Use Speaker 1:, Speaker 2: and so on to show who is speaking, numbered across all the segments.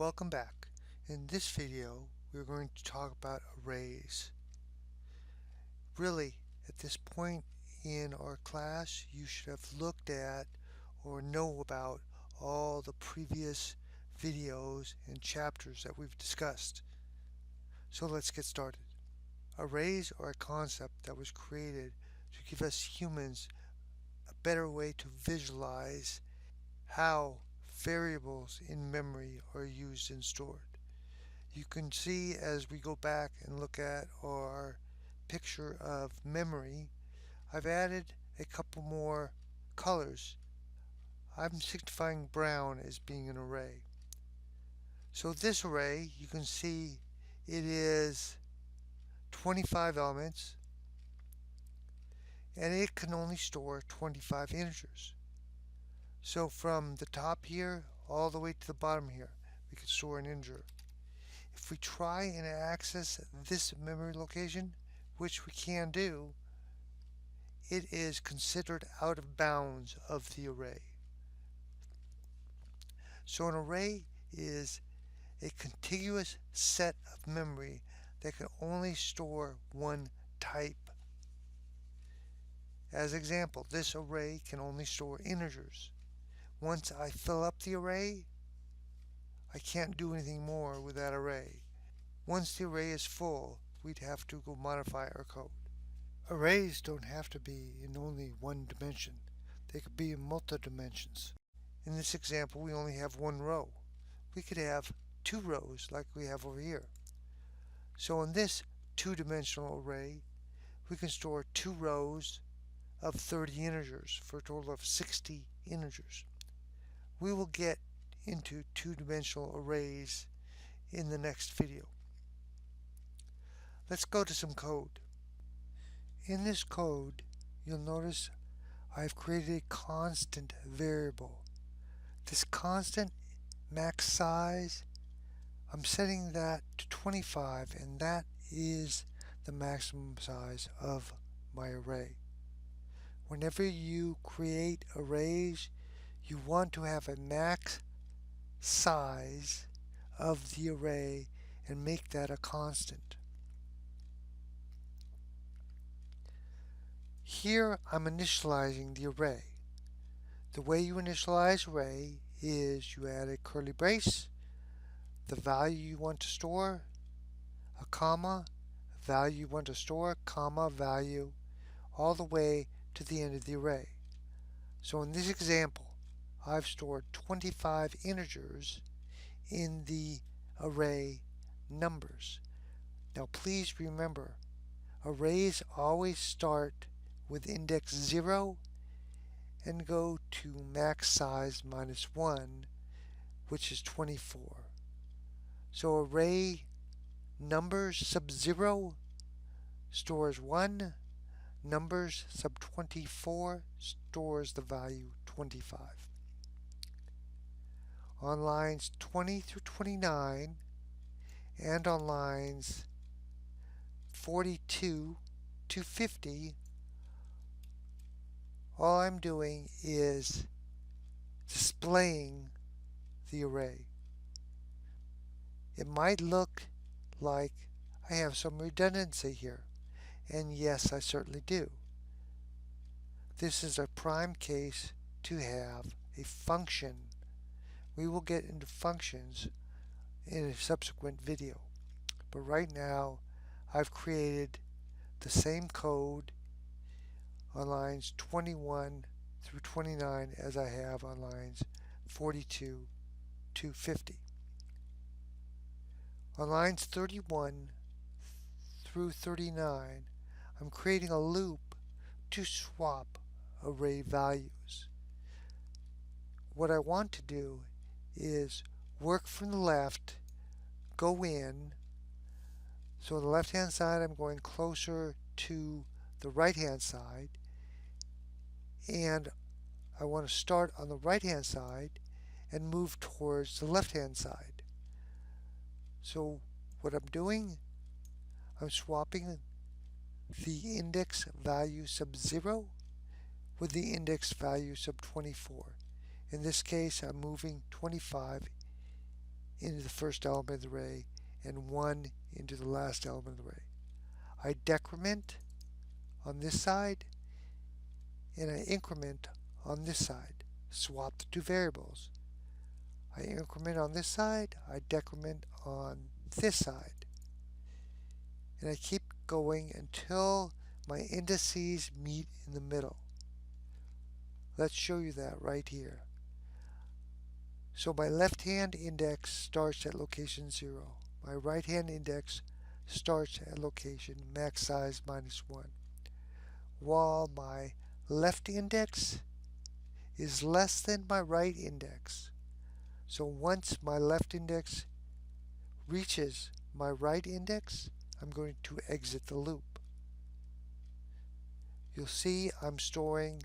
Speaker 1: Welcome back. In this video, we're going to talk about arrays. Really, at this point in our class, you should have looked at or know about all the previous videos and chapters that we've discussed. So let's get started. Arrays are a concept that was created to give us humans a better way to visualize how variables in memory are used and stored. You can see as we go back and look at our picture of memory, I've added a couple more colors. I'm signifying brown as being an array. So this array, you can see it is 25 elements and it can only store 25 integers. So from the top here all the way to the bottom here, we can store an integer. If we try and access this memory location, which we can do, it is considered out of bounds of the array. So an array is a contiguous set of memory that can only store one type. As example, this array can only store integers. Once I fill up the array, I can't do anything more with that array. Once the array is full, we'd have to go modify our code. Arrays don't have to be in only one dimension. They could be in multi-dimensions. In this example, we only have one row. We could have two rows like we have over here. So in this two-dimensional array, we can store two rows of 30 integers for a total of 60 integers. We will get into two-dimensional arrays in the next video. Let's go to some code. In this code, you'll notice I've created a constant variable. This constant max size, I'm setting that to 25, and that is the maximum size of my array. Whenever you create arrays, you want to have a max size of the array and make that a constant. Here I'm initializing the array. The way you initialize array is you add a curly brace, the value you want to store, a comma, value you want to store, comma, value, all the way to the end of the array. So in this example, I've stored 25 integers in the array numbers. Now please remember, arrays always start with index 0 and go to max size minus 1, which is 24. So array numbers sub 0 stores 1, numbers sub 24 stores the value 25. On lines 20 through 29 and on lines 42 to 50, all I'm doing is displaying the array. It might look like I have some redundancy here, and yes, I certainly do. This is a prime case to have a function. We will get into functions in a subsequent video, but right now I've created the same code on lines 21 through 29 as I have on lines 42 to 50. On lines 31 through 39, I'm creating a loop to swap array values. What I want to do is work from the left, go in. So on the left hand side I'm going closer to the right hand side, and I want to start on the right hand side and move towards the left hand side. So what I'm doing, I'm swapping the index value sub 0 with the index value sub 24. In this case, I'm moving 25 into the first element of the array and 1 into the last element of the array. I decrement on this side and I increment on this side. Swap the two variables. I increment on this side, I decrement on this side. And I keep going until my indices meet in the middle. Let's show you that right here. So my left-hand index starts at location 0. My right-hand index starts at location max size -1. While my left index is less than my right index. So once my left index reaches my right index, I'm going to exit the loop. You'll see I'm storing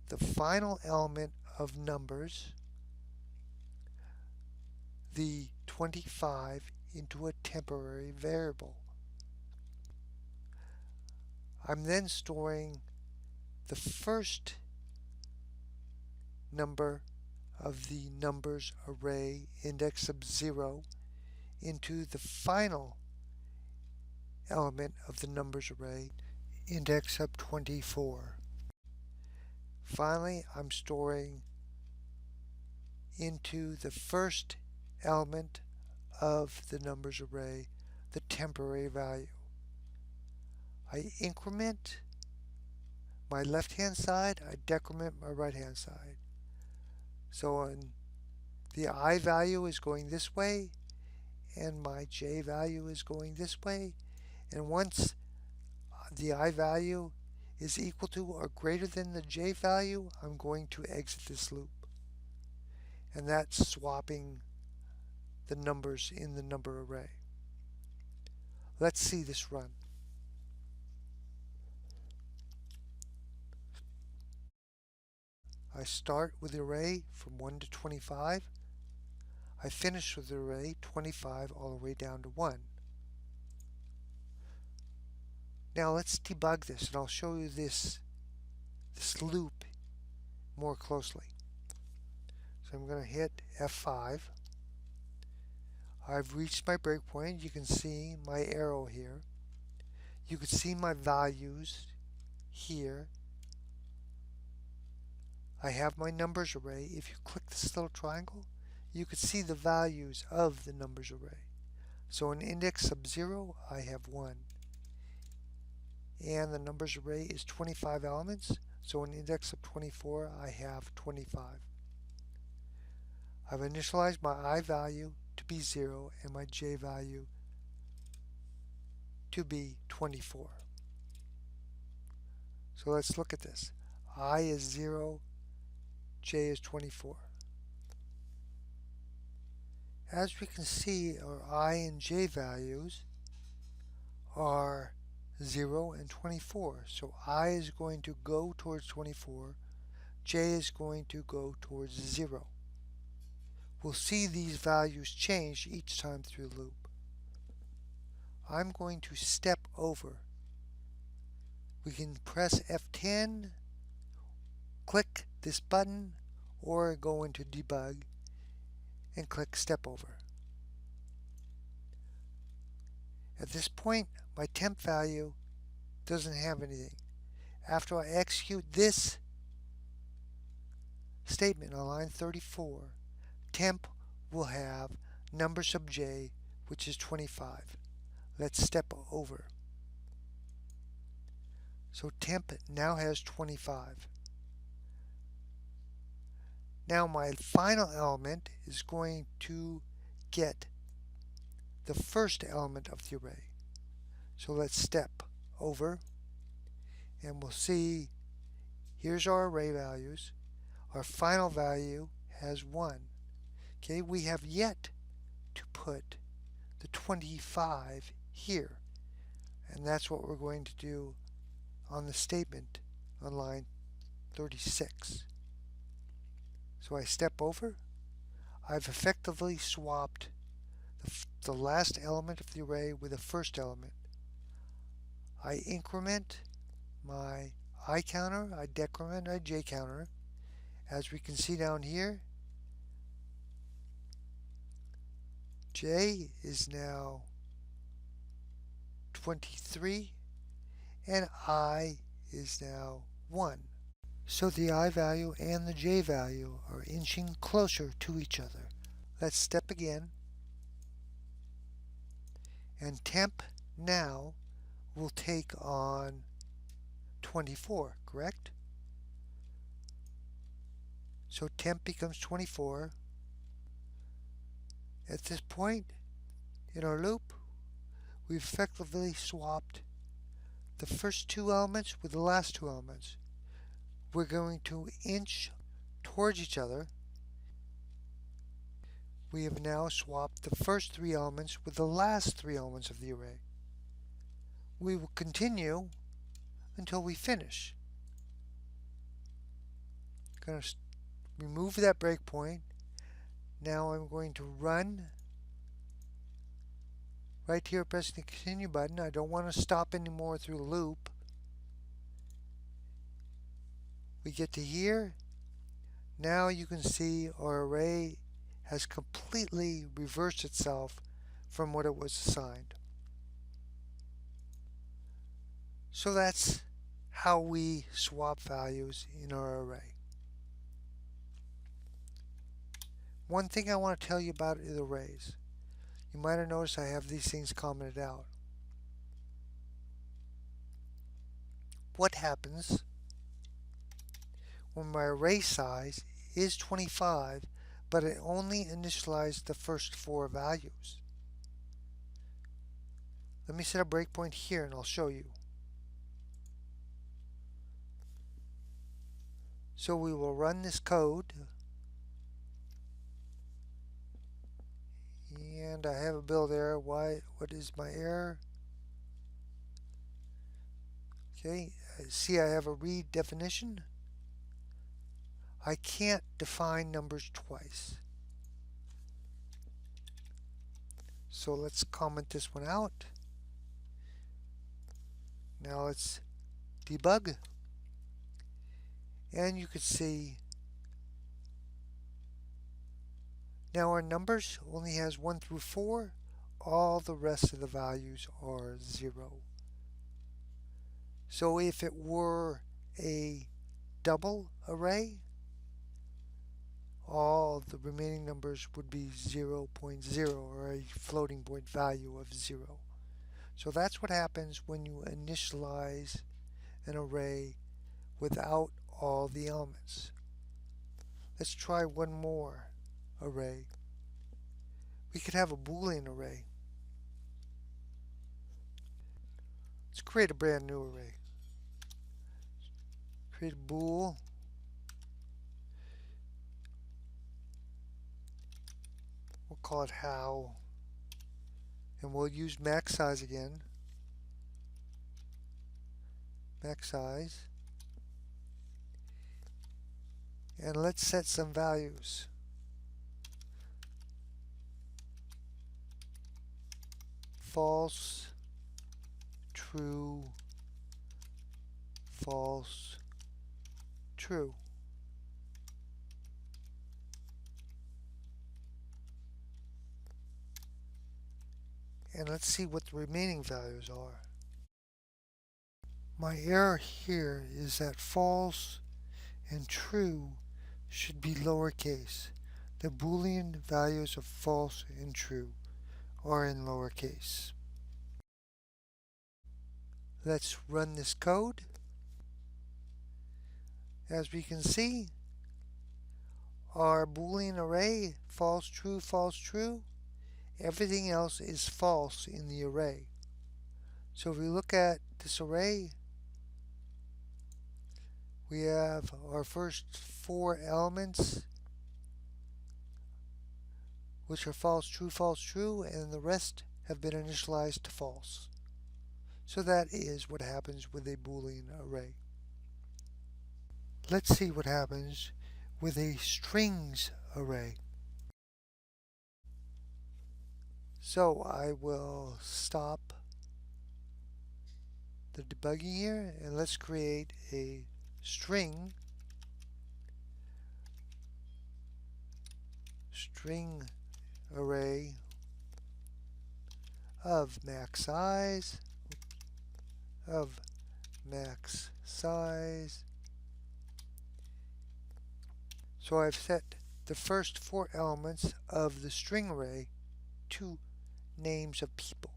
Speaker 1: the final element of numbers, the 25, into a temporary variable. I'm then storing the first number of the numbers array, index of 0, into the final element of the numbers array, index of 24. Finally, I'm storing into the first element of the numbers array the temporary value. I increment my left-hand side, I decrement my right-hand side. So on the I value is going this way, and my J value is going this way. And once the I value is equal to or greater than the J value, I'm going to exit this loop. And that's swapping the numbers in the number array. Let's see this run. I start with the array from 1 to 25. I finish with the array 25 all the way down to 1. Now let's debug this, and I'll show you this loop more closely. So I'm going to hit F5. I've reached my breakpoint. You can see my arrow here. You can see my values here. I have my numbers array. If you click this little triangle, you can see the values of the numbers array. So an index of 0, I have 1. And the numbers array is 25 elements, so an index of 24, I have 25. I've initialized my I value to be 0 and my J value to be 24. So let's look at this. I is 0, J is 24. As we can see, our I and J values are 0 and 24. So I is going to go towards 24, J is going to go towards 0. We'll see these values change each time through the loop. I'm going to step over. We can press F10, click this button, or go into Debug and click Step Over. At this point, my temp value doesn't have anything. After I execute this statement on line 34, temp will have number sub j, which is 25. Let's step over. So temp now has 25. Now my final element is going to get the first element of the array. So let's step over, and we'll see here's our array values. Our final value has 1. Okay, we have yet to put the 25 here, and that's what we're going to do on the statement on line 36. So I step over. I've effectively swapped the last element of the array with the first element. I increment my I counter, I decrement my J counter. As we can see down here, J is now 23 and I is now 1. So the I value and the J value are inching closer to each other. Let's step again, and temp now will take on 24, correct? So temp becomes 24. At this point in our loop, we've effectively swapped the first two elements with the last two elements. We're going to inch towards each other. We have now swapped the first three elements with the last three elements of the array. We will continue until we finish. I'm going to remove that breakpoint. Now I'm going to run right here, pressing the continue button. I don't want to stop anymore through the loop. We get to here. Now you can see our array has completely reversed itself from what it was assigned. So that's how we swap values in our array. One thing I want to tell you about is arrays. You might have noticed I have these things commented out. What happens when my array size is 25, but it only initialized the first four values? Let me set a breakpoint here and I'll show you. So we will run this code, and I have a build error. What is my error? Okay, see I have a read definition. I can't define numbers twice. So let's comment this one out. Now let's debug. And you can see now our numbers only has 1 through 4. All the rest of the values are 0. So if it were a double array, all the remaining numbers would be 0.0, or a floating point value of 0. So that's what happens when you initialize an array without all the elements. Let's try one more array. We could have a Boolean array. Let's create a brand new array. Create a bool. We'll call it how. And we'll use max size again. Max size. And let's set some values. False, true, false, true. And let's see what the remaining values are. My error here is that false and true should be lowercase. The Boolean values of false and true are in lowercase. Let's run this code. As we can see, our Boolean array, false, true, everything else is false in the array. So if we look at this array, we have our first 4 elements, which are false, true, and the rest have been initialized to false. So that is what happens with a Boolean array. Let's see what happens with a strings array. So I will stop the debugging here, and let's create a string array of max size, of max size. So I've set the first 4 elements of the string array to names of people.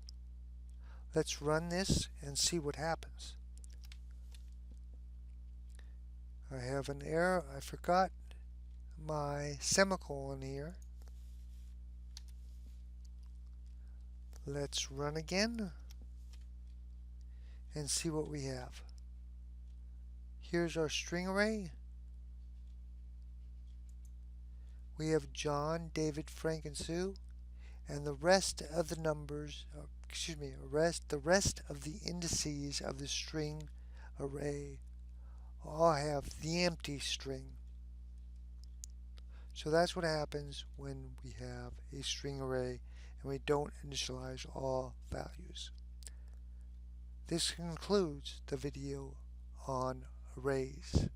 Speaker 1: Let's run this and see what happens. I have an error. I forgot my semicolon here. Let's run again and see what we have. Here's our string array. We have John, David, Frank, and Sue, and the rest of the numbers, the rest of the indices of the string array all have the empty string. So that's what happens when we have a string array and we don't initialize all values. This concludes the video on arrays.